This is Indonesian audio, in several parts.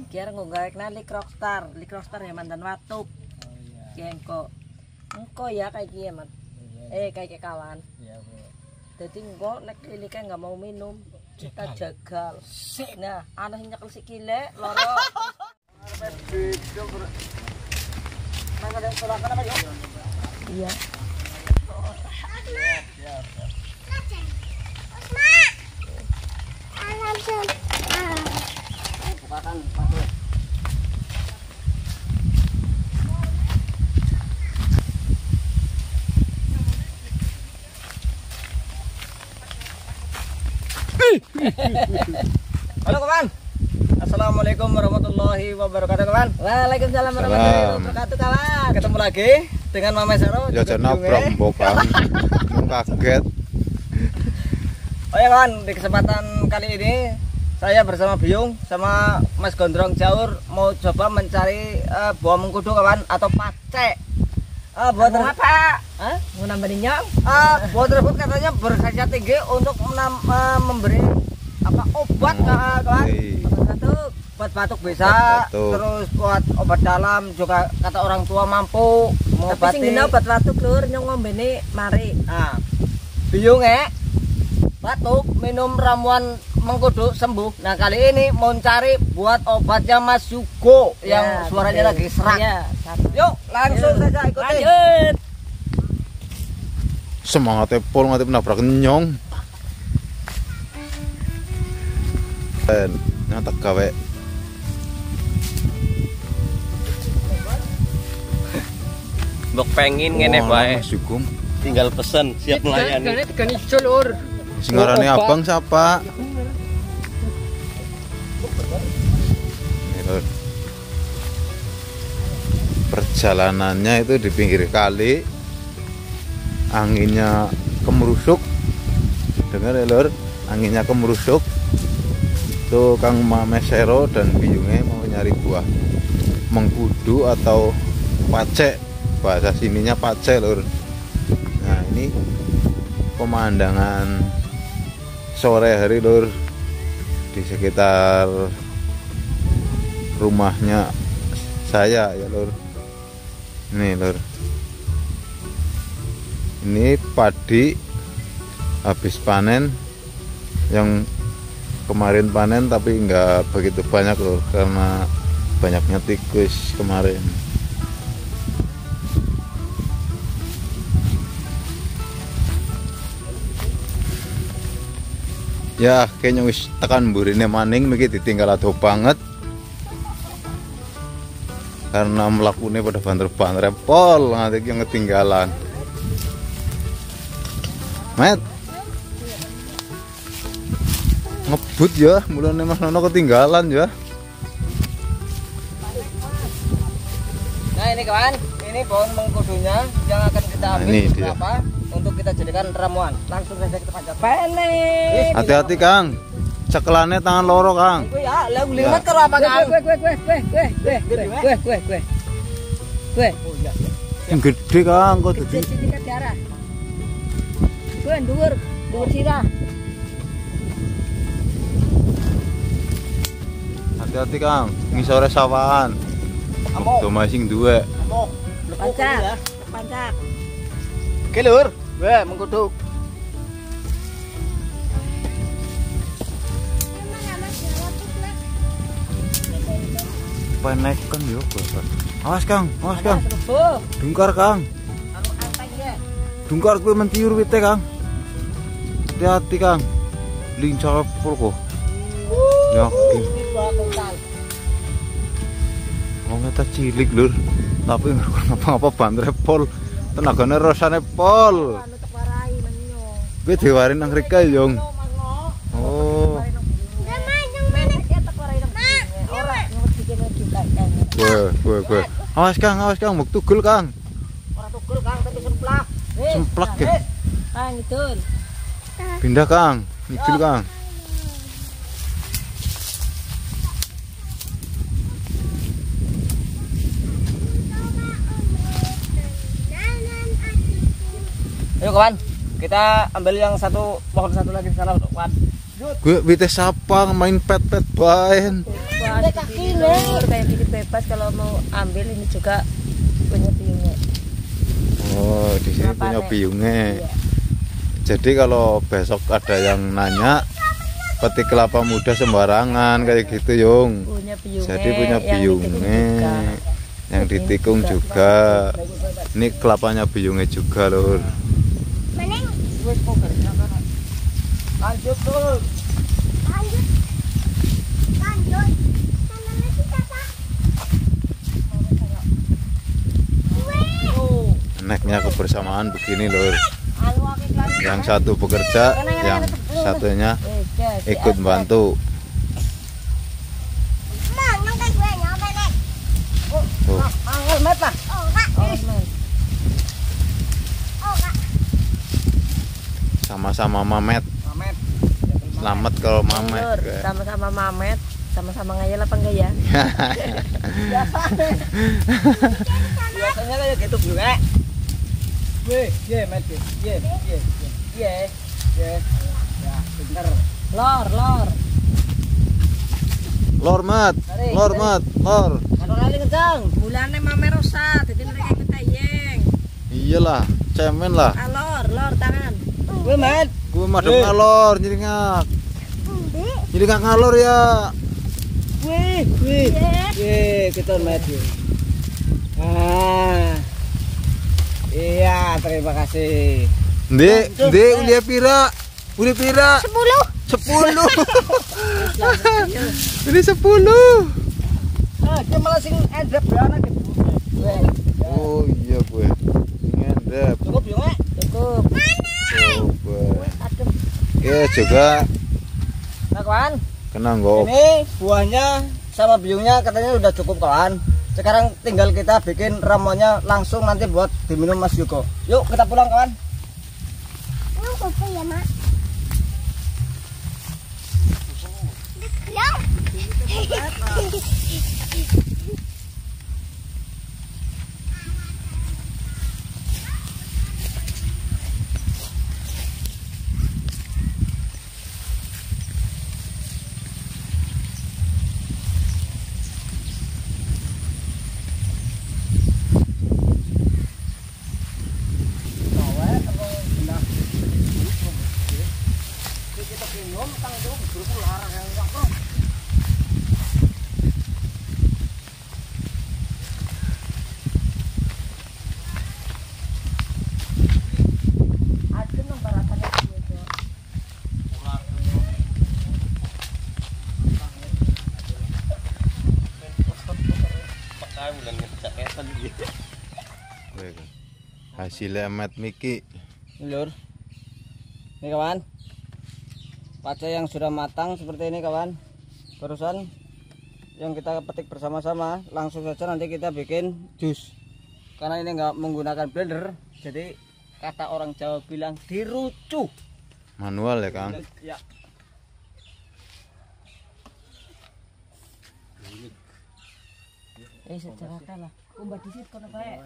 Kira nggak kenal Lik Rockstar ya mantan Watuk. Engko ya kayak gini man. Kayak kawan. Iya, Bu. Jadi engko nek Lilike nggak mau minum, kita jagal. Nah, anak nyekel sikile loro. Iya. Bukakan patu. Halo kawan. Assalamualaikum warahmatullahi wabarakatuh kawan. Waalaikumsalam warahmatullahi wabarakatuh kawan. Ketemu lagi dengan Mama Saro. Ya jangan nabrak mbokan. Kaget. Oh ya kawan, di kesempatan kali ini saya bersama Biung sama Mas Gondrong Jaur mau coba mencari buah mengkudu kawan atau pacek. Buah apa? Mau nambahin nyong? buah tersebut katanya berkhasiat tinggi untuk memberi apa obat kawan. Buat batuk bisa, terus buat obat dalam juga kata orang tua mampu mengobati. Tapi sing obat batuk lur nyong ngombene mari. Nah, Biung batuk minum ramuan mengkudu sembuh. Nah kali ini mau cari buat obatnya Mas Yugo yang suaranya lagi serak. Ya, yuk langsung saja ikuti. Lanjut. Semangatnya pol ngatip nabrak nyong. Dan nyata gawe. Mbok pengen ngene bae. Mas Yugo. Tinggal pesen siap melayani. Tegane lur. Sing ngarane abang siapa? Perjalanannya itu di pinggir kali, anginnya kemerusuk. Dengar ya lur, anginnya kemerusuk. Tuh Kang Mamesero dan Biungnya mau nyari buah mengkudu atau pacek, bahasa sininya pacek lur. Nah ini pemandangan sore hari lur di sekitar rumahnya saya ya lur. Ini lur, ini padi habis panen, yang kemarin panen tapi nggak begitu banyak lur karena banyaknya tikus kemarin. Ya kayaknya wis tekan burine maning niki ditinggal adoh banget karena melakukannya pada banter-banter pol nanti yang ketinggalan. Met ngebut ya, mulane Mas Nono ketinggalan ya. Nah ini kawan, ini pohon mengkudunya yang akan kita ambil beberapa untuk kita jadikan ramuan. Langsung saja kita panjat. Hati-hati Kang, cekelannya tangan loro Kang. Gue ya, lagu limat karo apa Kang? Gue. Yang gede Kang, kok gede. Sini ke darah. Gue dhuwur sirah. Hati-hati Kang, ngisore sawahan. Tuh masing dua. Pancak. Oke lur, mengkudu. Penekan yo, Bapak. Awas Kang. Dungkar Kang. Dungkar kuwi mentiur wite Kang. Hati-hati Kang. Lincah pol kok. Yakin. Wong eta cilik lur, tapi ngapa-ngapa bantre pol. Tenagane rasane pol. Kuwi diwarin nang rika yo. Oh. Gue. Awas Kang, mau tugul Kang. Ora tugul Kang, tapi semplak. Semplak ya. Kang ngidul. Pindah Kang, ngidul Kang. Ayo kawan, kita ambil yang pohon satu lagi di sana kawan. Gue bete sapang main pet-pet baen. Wah, kaki lur kayak gini bebas kalau mau ambil ini juga punya biungnya. Oh, di sini Kenapa, punya Nek? biungnya. Iya. Jadi kalau besok ada yang nanya petik kelapa muda sembarangan kayak gitu, Yung. Punya biungnya. Jadi punya yang ditikung biungnya. juga. Yang ditikung juga. Ini kelapanya biungnya juga, Lur. Wis kok gak sana. Lanjut tuh. Enaknya kebersamaan begini, Lur. Yang satu bekerja, yang satunya ikut bantu. Tuh. Angel met lah. Sama-sama mamet. Mamet. Selamat kalau mamet. Lur, sama-sama mamet, sama-sama ngayal apa enggak ya? Biasanya kayak gitu juga. Weh, ye met ye. Ye. Ya, pinter. Lor. Lor mat, lor mat, lor. Kado lali kencang. Mulane mame rusak, jadi mereka ikut tayeng. Iyalah, cemen lah. Lor tangan. Weh met. Gue madem ngalor, jadi ngak ngalor ya. Wih. Ye, kita met ye. Iya, terima kasih. Ndek, udah pira? 10. 10. Ini 10. Dia malah sing edep ya anak gitu. Weh. Oh iya gue. Ngendep. Cukup ya, Mek? Cukup. Coba. Adem. Oke juga Nah, kawan. kena nggak? Ini buahnya sama biungnya katanya udah cukup, kawan. Sekarang tinggal kita bikin ramuannya langsung nanti buat diminum Mas Yuko. Yuk kita pulang, kawan. Ya, Mak. Hasilnya Mat Miki. Ini, Lur. Ini, kawan. Paca yang sudah matang seperti ini, kawan. Barusan yang kita petik bersama-sama, langsung saja nanti kita bikin jus. Karena ini nggak menggunakan blender, jadi kata orang Jawa bilang dirucuh. Manual ya, Kang? Ya. Sejarah kalah. Umbah disit kono bae.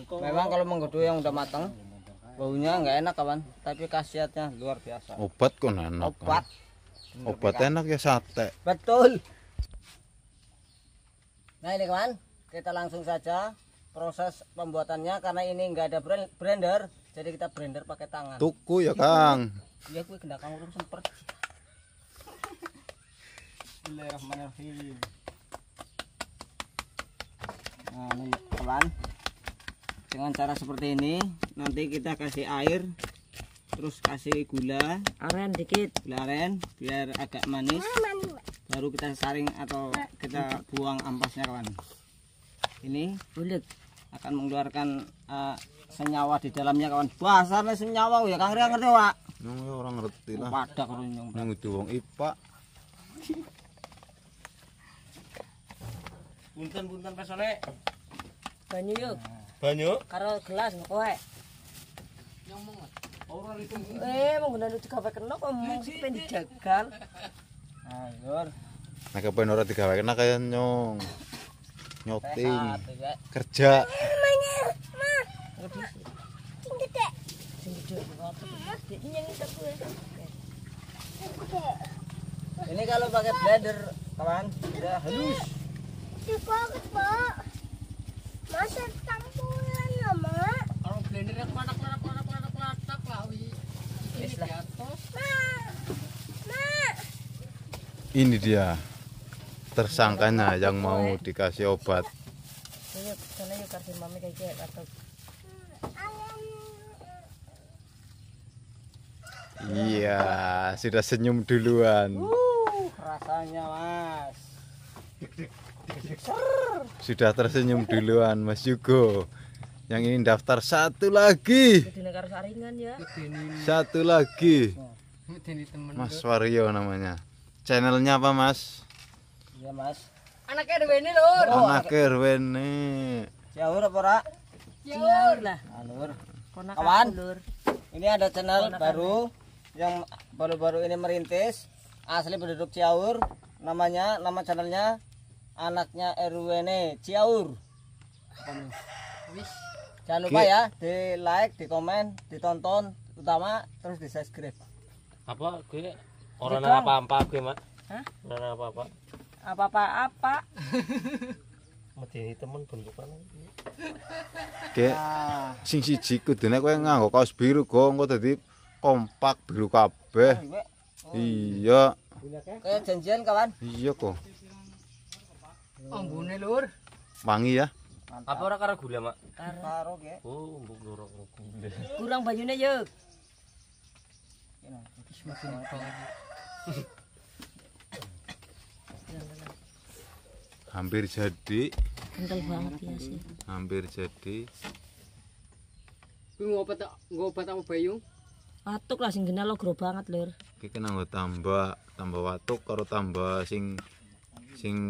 Memang kalau menggodo yang udah matang, baunya nggak enak, kawan. Tapi khasiatnya luar biasa. Obat kok enak. Obat. Kan? Obat enak ya sate. Betul. Nah ini, kawan, kita langsung saja proses pembuatannya karena ini nggak ada blender, jadi kita blender pakai tangan. Tuku ya, Kang. Iya, gue kena kamu semper. Bismillahirrahmanirrahim. Nah ini, kawan, dengan cara seperti ini nanti kita kasih air, terus kasih gula Aren dikit. aren biar agak manis, baru kita saring atau kita buang ampasnya, kawan. Ini Bulet. akan mengeluarkan senyawa di dalamnya, kawan. Bahasanya senyawa ya, Kang Ria ngerti, Pak? Nung orang ngerti lah. Pada kalau nyong. Nung itu wong IPA. Punten pesone. Banyu yuk. Banyu. Karo gelas kowe. Menggunakan itu gawe kena kok mung pengen dijagal. Nah, Lur. Nah, kepen ora digawe kena kaya nyong. Nyoting. Sehat, ya. Kerja. Sing gede. Sing gede. Ini yang itu gue. Ini kalau pakai blender, kawan, udah halus. Banget, Pak. Masa campuran ya, Mak? Kalau blendernya kelatak lah, wi. Ini di atas. Mak. Ini dia tersangkanya yang mau dikasih obat. Yuk, sana yuk kasih mami kayak gitu atau Iya, sudah senyum duluan. Rasanya, Mas. Sudah tersenyum duluan Mas Yugo. Yang ini daftar satu lagi. di negara saringan ya. Satu lagi. Ini temen. Mas Wario namanya. Channelnya apa, Mas? Iya, Mas. Anaknya ada ini, Lur. Anak Erwene. Jauh apa, Ra? Ciur lah. Alur. Konak Kawan. Lur. Ini ada channel baru yang baru-baru ini merintis. Asli penduduk Ciaur. Nama channelnya Anaknya Erwene Ciaur. Wis. Jangan lupa ya, di like, di komen, ditonton, utama terus di subscribe. Apa gue orang Gitu. apa-apa gue, Mak? Hah? Orang apa-apa. Apa? Medeni temen bentukan. Dek, sing siji kudune kowe nganggo kaos biru go, engko dadi kompak biru kabeh. Iya, Kayak janjian, kawan. iya kok. Ambune, Lur. Wangi ya. Apa orang karo gula, Mak? Karo ge. Oh, mbok loro gula. Kurang banyunya yuk. Hampir jadi, Kental banget ya sih. hampir jadi. Kuwi ngobat apa Bayu? Watuk lah sing genal lo banget Lur. Iki kena nggo tambah watuk karo tambah sing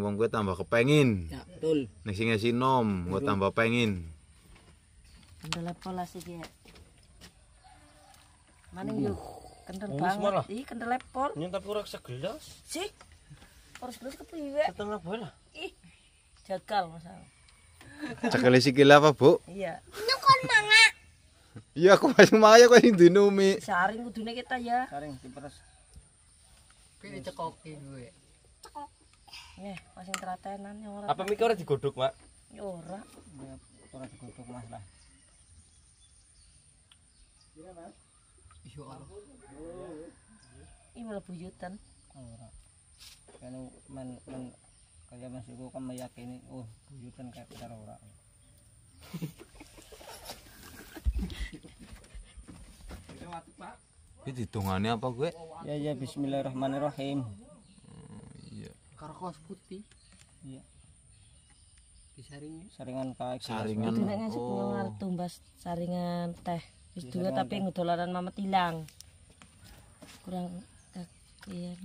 wong kowe tambah kepengin. Ya, betul. Nek sing sinom nggo tambah pengin. Kental pola sih ya. Maning yuk. Kental Mulus banget. malah. Ih, kental lepol. Nyun tapi ora segelas. Sih. Harus gelas kepriwe? Setengah bola. Ih. Jagal masalah. Cekele sikile apa, Bu? Iya. Nukon manga. Iya, aku masih makanya kok sing dinumi. Saring kudune kita ya. Saring diperes. Kuwi cekoki gue. Nih, masing teratenan ya ora. Apa mikir ora digodhog, Mak? Ya ora. Ya, ora digodhog, Mas lah. Iya, Allah. Ini malah buyutan. Ora. Kan men kayak Mas Yugo kan meyakini, oh, buyutan kayak kita ora. Iki ditungane apa gue? Ya, bismillahirrahmanirrahim. Iya. Karo kaos putih. Iya. Disaringi. Saringan kayak Saringan. Itu nek ngasih pengenal tumbas saringan teh. Wis dua tapi ngedolaran mama tilang. Kurang kakian.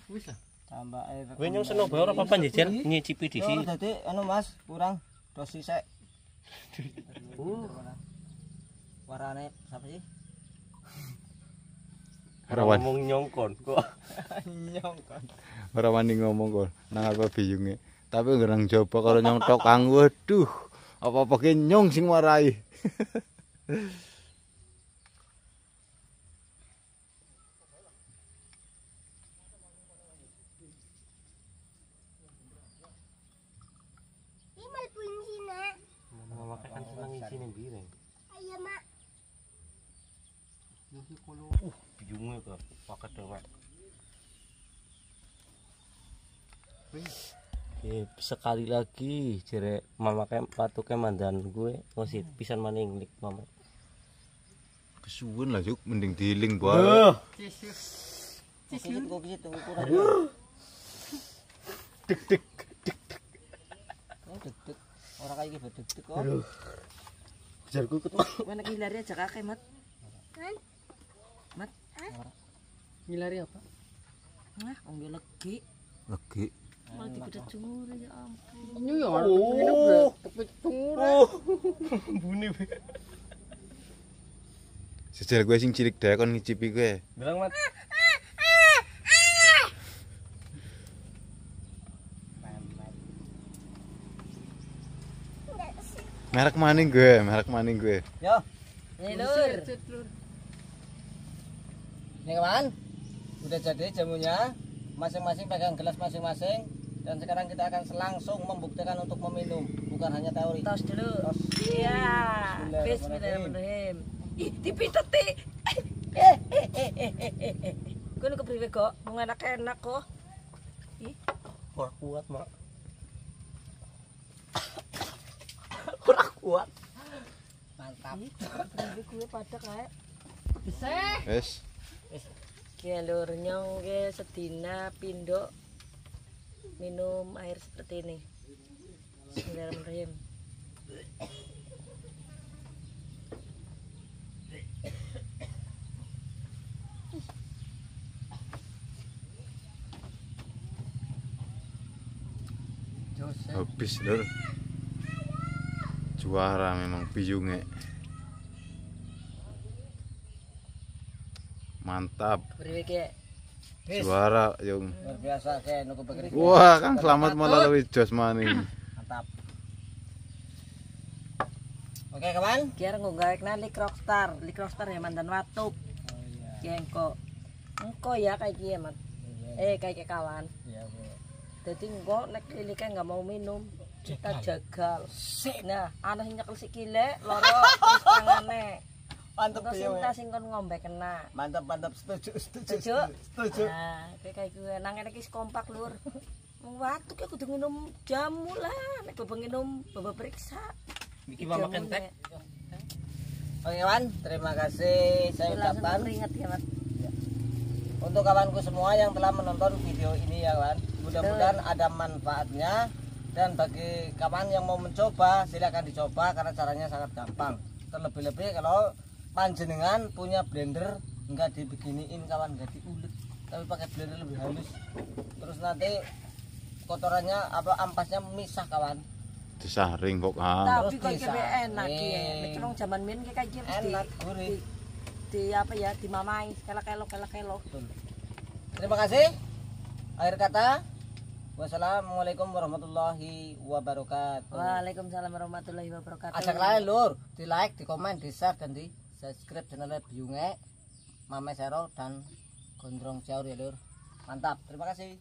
Wis lah. tambah air. Gue nyong seneng bae ora apa-apa njejer nyicipi Oh, disi. dadi anu Mas, kurang dosis sek. Warane sapa sih? Ora wani Ngomong nyongkon kok. Nyongkon. ora wani ngomong kok nang apa biyunge. Tapi ngerang coba kalau nyong tok kang waduh. Apa-apa ki nyong sing warai. Imal punci nak. Mama kan seneng isine bireng. Ayo mak. Biyunge kok paket Mak. Sekali lagi jere mama kayak patuke mandan gue ngosit pisan maning lik mama. Kesuwen lah juk mending diling bae. Sikit kok gitu ukuran. Dek. Oh, deg-deg. Ora kayak gitu deg-deg kok. Jarku ikut. Mana kilari aja kakek mat. Kan? Mat. Ngilari apa? Nah, om yo legi. Legi. Malah dibedet jumur ya ampun. Ini ya orang tapi cungure. Bune. Sejel gue sing cilik dae kon ngicipi gue. Bilang Mat. Merek maning gue. Yo, Nih lur. Nih kawan, udah jadi jamunya. Masing-masing pegang gelas masing-masing. Dan sekarang kita akan langsung membuktikan untuk meminum, bukan hanya teori. Tos dulu. Tos. Iya. Bismillahirrahmanirrahim. Bismillahirrahmanirrahim. Ih, dipiteti. Gue nu kepriwe kok, mau enak-enak kok. Ih, kurang kuat mak. kurang kuat. Mantap. Kepriwe gue pada kayak Wes. ya lur nyong ge sedina pindo minum air seperti ini. Bismillahirrahmanirrahim. Habis lur. Juara memang biyunge. Mantap. Kepriwe ge? Juara yung. Luar biasa kayak nuku begini. Wah, Kang selamat melalui Josmani. Mantap. Oke kawan. Kiar ngunggahna lik rockstar ya mandan watup. Oh iya. Jengko. Engko ya kayak gie mat. Kayak kawan. Iya bu. Jadi engko nek liliknya nggak mau minum, kita jagal. Nah, anak nyekel sikile, loro terus tangane. Mantap Engko ya. sinta sing kon ngombe kena. Mantap mantap setuju setuju. Setuju? Setuju. Nah, kayak gue nang ngene iki kompak lur. Wong watuk ya kudu minum jamu lah, nek bebeng minum baba periksa. Iki mama kentek. Oke kawan, terima kasih saya ucapkan Ingat ya, Mas. untuk kawanku semua yang telah menonton video ini ya kawan. Mudah-mudahan ada manfaatnya, dan bagi kawan yang mau mencoba silakan dicoba karena caranya sangat gampang. Terlebih-lebih kalau panjenengan punya blender enggak dibeginiin kawan, enggak diulet tapi pakai blender lebih halus, terus nanti kotorannya apa ampasnya misah kawan. Disaring kok ah. Tapi kok bisa. kebe enak ya. Nek nang jaman min kayak gini Enak, gurih. di apa ya, dimamai kelo. Betul. Terima kasih. Akhir kata, wassalamualaikum warahmatullahi wabarakatuh. Waalaikumsalam warahmatullahi wabarakatuh. Ajak lain lur, di like, di komen, di share, dan di subscribe channelnya Biyunge, Mame Sero dan Gondrong Jaur ya lur. Mantap, terima kasih.